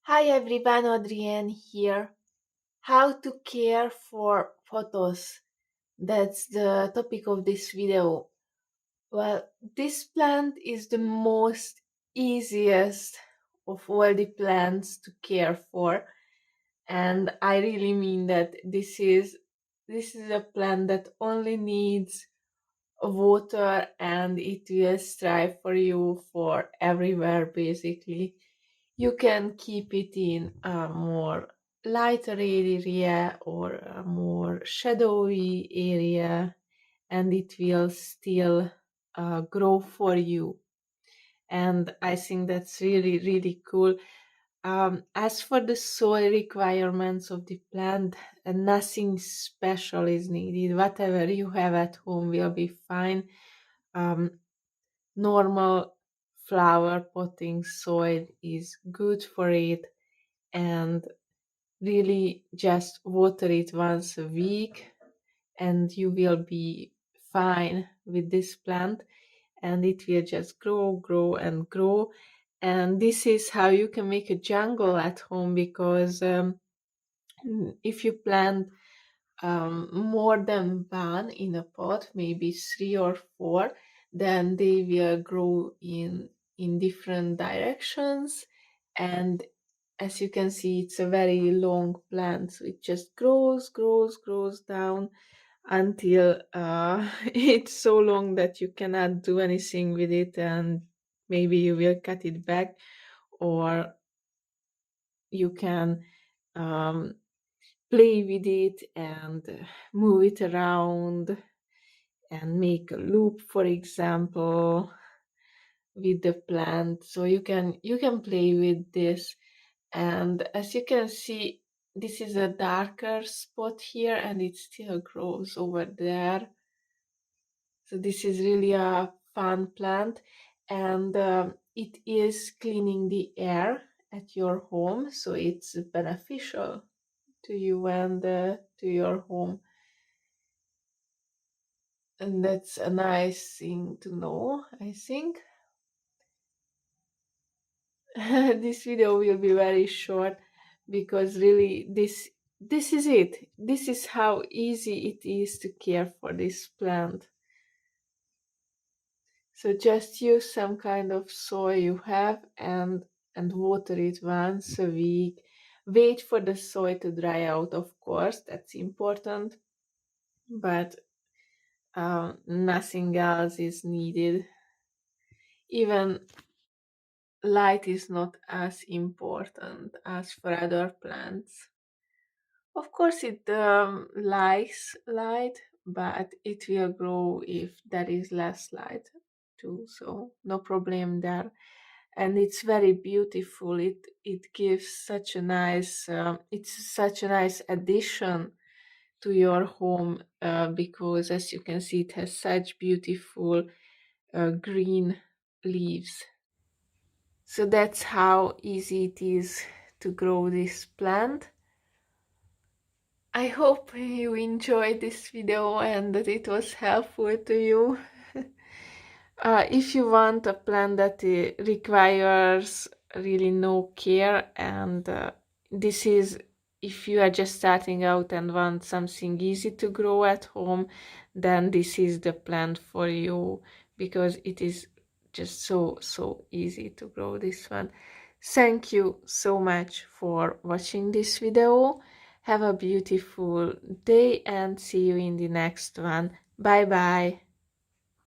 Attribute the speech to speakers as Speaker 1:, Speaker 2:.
Speaker 1: Hi everyone, Adrienne here. How to care for photos. That's the topic of this video. Well, this plant is the most easiest of all the plants to care for, and I really mean that this is a plant that only needs water and it will strive for you for everywhere basically. You can keep it in a more lighter area or a more shadowy area, and it will still grow for you. And I think that's really, really cool. As for the soil requirements of the plant, nothing special is needed. Whatever you have at home will be fine. Um, Normal flower potting soil is good for it, and really just water it once a week and you will be fine with this plant, and it will just grow and grow. And this is how you can make a jungle at home, because if you plant more than one in a pot, maybe three or four, then they will grow in different directions. And as you can see, it's a very long plant, so it just grows down until it's so long that you cannot do anything with it, and maybe you will cut it back, or you can um, play with it and move it around and make a loop, for example, with the plant. So you can play with this. And as you can see, this is a darker spot here and it still grows over there. So this is really a fun plant, and it is cleaning the air at your home, so it's beneficial to you and to your home. And that's a nice thing to know, I think. This video will be very short, because really this is it. This is how easy it is to care for this plant. So just use some kind of soil you have and water it once a week. Wait for the soil to dry out, of course, that's important, but nothing else is needed. Even light is not as important as for other plants. Of course, it likes light, but it will grow if there is less light too, so no problem there. And it's very beautiful. It gives such a nice. It's such a nice addition to your home, because as you can see, it has such beautiful green leaves. So that's how easy it is to grow this plant. I hope you enjoyed this video and that it was helpful to you. If you want a plant that requires really no care, and this is if you are just starting out and want something easy to grow at home, then this is the plant for you, because it is just so easy to grow this one. Thank you so much for watching this video. Have a beautiful day and see you in the next one. Bye bye.